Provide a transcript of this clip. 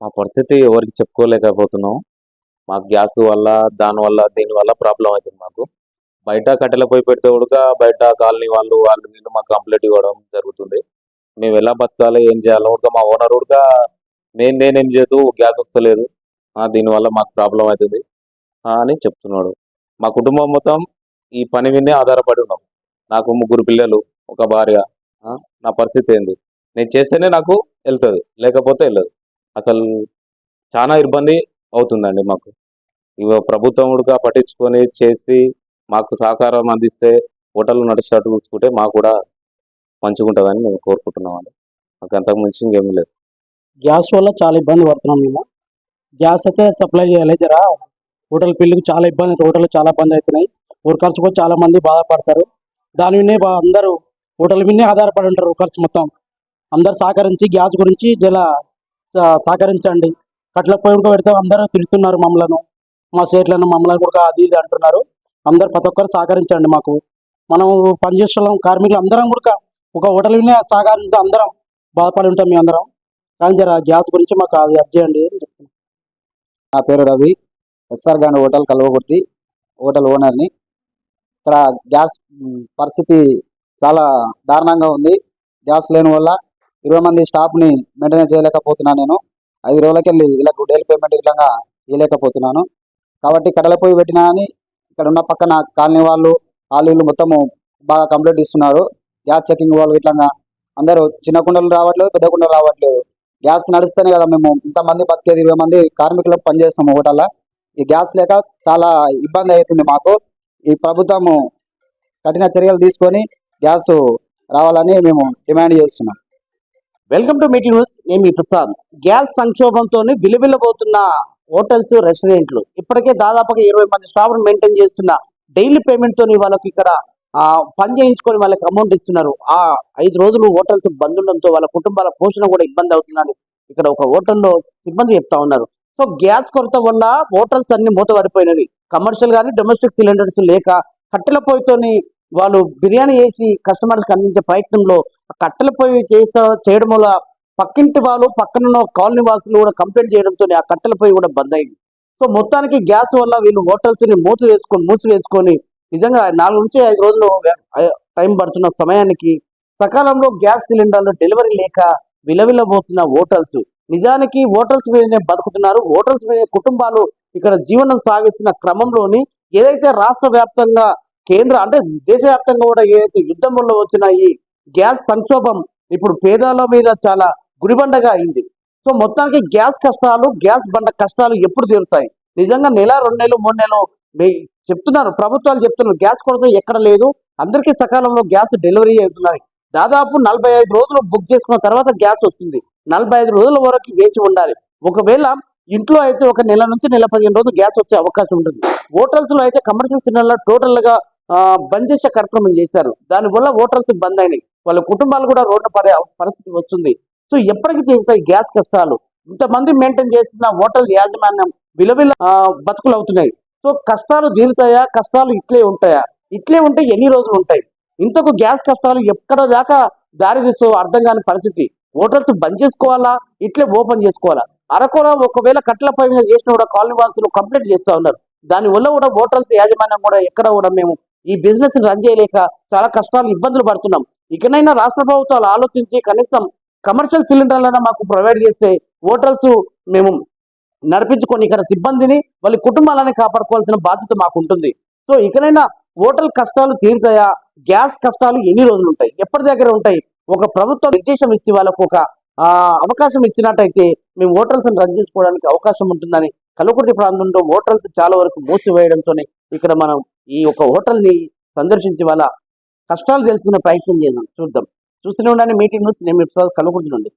మా పరిస్థితి ఎవరికి చెప్పుకోలేకపోతున్నాం. మాకు గ్యాస్ వల్ల, దానివల్ల, దీనివల్ల ప్రాబ్లమ్ అవుతుంది మాకు. బయట కట్టెల పొయ్యి పెడితే కూడా బయట కాలనీ వాళ్ళు వీళ్ళు మాకు కంప్లైంట్ ఇవ్వడం జరుగుతుంది. మేము ఎలా బతకాలి, ఏం చేయాలో కూడా మా ఓనర్ కూడా నేనేం చేయదు గ్యాస్ వస్తలేదు, దీనివల్ల మాకు ప్రాబ్లం అవుతుంది అని చెప్తున్నాడు. మా కుటుంబం మొత్తం ఈ పని మీదే ఆధారపడి ఉన్నాం. నాకు 3 పిల్లలు, ఒక భార్య. నా పరిస్థితి ఏంది? నేను చేస్తేనే నాకు వెళ్తుంది, లేకపోతే వెళ్ళదు. అసలు చాలా ఇబ్బంది అవుతుందండి మాకు. ప్రభుత్వం కూడా పట్టించుకొని చేసి మాకు సహకారం అందిస్తే హోటల్ నడిచేటట్టు చూసుకుంటే మాకు కూడా మంచిగా ఉంటుందని మేము కోరుకుంటున్నామండి. మాకు అంతకు మించి ఇంకేమీ లేదు. గ్యాస్ వల్ల చాలా ఇబ్బంది పడుతున్నాం మేము. గ్యాస్ అయితే సప్లై చేయాలి జరా. హోటల్ పిల్లలకి చాలా ఇబ్బంది, హోటల్ చాలా ఇబ్బంది అవుతున్నాయి. వర్కర్స్ కూడా చాలా మంది బాధపడతారు. దాని మీదే అందరూ హోటల్ మీదే ఆధారపడి ఉంటారు. వర్కర్స్ మొత్తం అందరు సహకరించి గ్యాస్ గురించి సహకరించండి. కట్ల పొయ్యి పెడితే అందరూ తిడుతున్నారు మమ్మలను, మా సేట్లను మమ్మల్ని కూడా అది ఇది అంటున్నారు. అందరు ప్రతి ఒక్కరు సహకరించండి మాకు. మనం పనిచేస్తున్నాం కార్మికులు అందరం కూడా ఒక హోటల్ మీదే సహకరించి అందరం బాధపడి ఉంటాం. మీ అందరం కానీ జర గ్యాస్ గురించి మాకు అది చేయండి అని చెప్తున్నాం. నా పేరు Ravi, SR grand hotel Kalvakurthy hotel ఓనర్ని. ఇక్కడ గ్యాస్ పరిస్థితి చాలా దారుణంగా ఉంది. గ్యాస్ లేని వల్ల 20 మంది స్టాఫ్ని మెయింటైన్ చేయలేకపోతున్నాను. నేను 5 రోజులకెళ్ళి వీళ్ళకు డైలీ పేమెంట్ ఇట్లా ఇవ్వలేకపోతున్నాను. కాబట్టి కట్టెల పొయ్యి పెట్టినా అని ఇక్కడ ఉన్న పక్కన కాలనీ వాళ్ళు వీళ్ళు మొత్తము బాగా కంప్లైంట్ ఇస్తున్నారు. గ్యాస్ చెకింగ్ వాళ్ళు ఇట్లా అందరూ చిన్న కుండలు రావట్లేదు, పెద్ద కుండలు రావట్లేదు. గ్యాస్ నడిస్తేనే కదా మేము ఇంతమంది బతికేది. 20 మంది కార్మికులకు పనిచేస్తాము హోటల్లో. ఈ గ్యాస్ లేక చాలా ఇబ్బంది అవుతుంది మాకు. ఈ ప్రభుత్వము కఠిన చర్యలు తీసుకొని గ్యాస్ రావాలని మేము డిమాండ్ చేస్తున్నాం. Welcome to meeting news. నేను మీ ప్రసాద్. గ్యాస్ సంక్షోభంతో విలువిల్లబోతున్న హోటల్స్, రెస్టారెంట్లు ఇప్పటికే దాదాపుగా 20 మంది స్టాఫ్ను మెయింటైన్ చేస్తున్న డైలీ పేమెంట్ తోని వాళ్ళకి ఇక్కడ పని చేయించుకొని వాళ్ళకి అమౌంట్ ఇస్తున్నారు. 5 రోజులు హోటల్స్ బంద్ ఉండడంతో వాళ్ళ కుటుంబాల పోషణ కూడా ఇబ్బంది అవుతుందని ఇక్కడ ఒక హోటల్లో సిబ్బంది చెప్తా ఉన్నారు. సో గ్యాస్ కొరత వల్ల హోటల్స్ అన్ని మూతపడిపోయినవి. కమర్షియల్ కానీ డొమెస్టిక్ సిలిండర్స్ లేక కట్టెల పొయ్యితోని వాళ్ళు బిర్యానీ చేసి కస్టమర్స్కి అందించే ప్రయత్నంలో కట్టెల పొయ్యి చేయడం వల్ల పక్కింటి వాళ్ళు, పక్కనున్న కాలనీ వాసులు కూడా కంప్లైంట్ చేయడంతో ఆ కట్టెల పొయ్యి కూడా బంద్ అయింది. సో మొత్తానికి గ్యాస్ వల్ల వీళ్ళు హోటల్స్ ని మూసివేసుకొని నిజంగా 4 నుంచి 5 రోజులు టైం పడుతున్న సమయానికి సకాలంలో గ్యాస్ సిలిండర్లు డెలివరీ లేక విలవిల్లబోతున్న హోటల్స్. నిజానికి హోటల్స్ మీదనే బతుకుతున్నారు. హోటల్స్ మీద కుటుంబాలు ఇక్కడ జీవనం సాగిస్తున్న క్రమంలోని ఏదైతే రాష్ట్ర వ్యాప్తంగా అంటే దేశవ్యాప్తంగా కూడా ఏదైతే యుద్ధంలో వచ్చిన ఈ గ్యాస్ సంక్షోభం ఇప్పుడు పేదల మీద చాలా గురిబండగా అయింది. సో మొత్తానికి గ్యాస్ బండ కష్టాలు ఎప్పుడు తీరుతాయి? నిజంగా నెల, 2 నెలలు, 3 నెలలు చెప్తున్నారు, ప్రభుత్వాలు చెప్తున్నారు గ్యాస్ కొరత ఎక్కడ లేదు, అందరికీ సకాలంలో గ్యాస్ డెలివరీ అవుతున్నాయి. దాదాపు 45 రోజులు బుక్ చేసుకున్న తర్వాత గ్యాస్ వస్తుంది. 45 రోజుల వరకు వేచి ఉండాలి. ఒకవేళ ఇంట్లో అయితే ఒక నెల నుంచి నెల 15 రోజులు గ్యాస్ వచ్చే అవకాశం ఉంటుంది. హోటల్స్ లో అయితే కమర్షియల్ సిలిండర్లు టోటల్ గా బంద్ చేసే కార్యక్రమం చేశారు. దానివల్ల హోటల్స్ బంద్ అయినాయి. వాళ్ళ కుటుంబాలు కూడా రోడ్డు పడే పరిస్థితి వస్తుంది. సో ఎప్పటికీ తీరుతాయి గ్యాస్ కష్టాలు? ఇంతమంది మెయింటైన్ చేస్తున్న హోటల్ యాజమాన్యం విలువిల బతుకులు అవుతున్నాయి. సో కష్టాలు తీరుతాయా? కష్టాలు ఇట్లే ఉంటాయా? ఇట్లే ఉంటే ఎన్ని రోజులు ఉంటాయి? ఇంతకు గ్యాస్ కష్టాలు ఎక్కడ దాకా దారి తీస్తూ అర్థం కాని పరిస్థితి. హోటల్స్ బంద్ చేసుకోవాలా, ఇట్లే ఓపెన్ చేసుకోవాలా? అరకొర ఒకవేళ కట్టెల పై మీద చేసిన కూడా కాలనీ వాసులు కంప్లైంట్ చేస్తూ ఉన్నారు. దానివల్ల కూడా హోటల్స్ యాజమాన్యం కూడా ఎక్కడ కూడా మేము ఈ బిజినెస్ రన్ చేయలేక చాలా కష్టాలు, ఇబ్బందులు పడుతున్నాం. ఇకనైనా రాష్ట్ర ప్రభుత్వాలు ఆలోచించి కనీసం కమర్షియల్ సిలిండర్లను మాకు ప్రొవైడ్ చేస్తే హోటల్స్ మేము నడిపించుకొని ఇక్కడ సిబ్బందిని, వాళ్ళ కుటుంబాలని కాపాడుకోవాల్సిన బాధ్యత మాకు ఉంటుంది. సో ఇకనైనా హోటల్ కష్టాలు తీరుతాయా? గ్యాస్ కష్టాలు ఎన్ని రోజులు ఉంటాయి? ఎప్పటి దగ్గర ఉంటాయి? ఒక ప్రభుత్వం నిర్దేశం ఇచ్చి వాళ్ళకు ఒక అవకాశం ఇచ్చినట్టయితే మేము హోటల్స్ రన్ చేసుకోవడానికి అవకాశం ఉంటుందని కల్వకుర్తి ప్రాంతంలో హోటల్స్ చాలా వరకు మూసివేయడంతో ఇక్కడ మనం ఈ ఒక హోటల్ ని సందర్శించి వాళ్ళ కష్టాలు తెలుసుకునే ప్రయత్నం చేద్దాం, చూద్దాం. చూస్తూనే ఉండండి మీటింగ్ న్యూస్. నేను కల్వకుర్తి నుండి.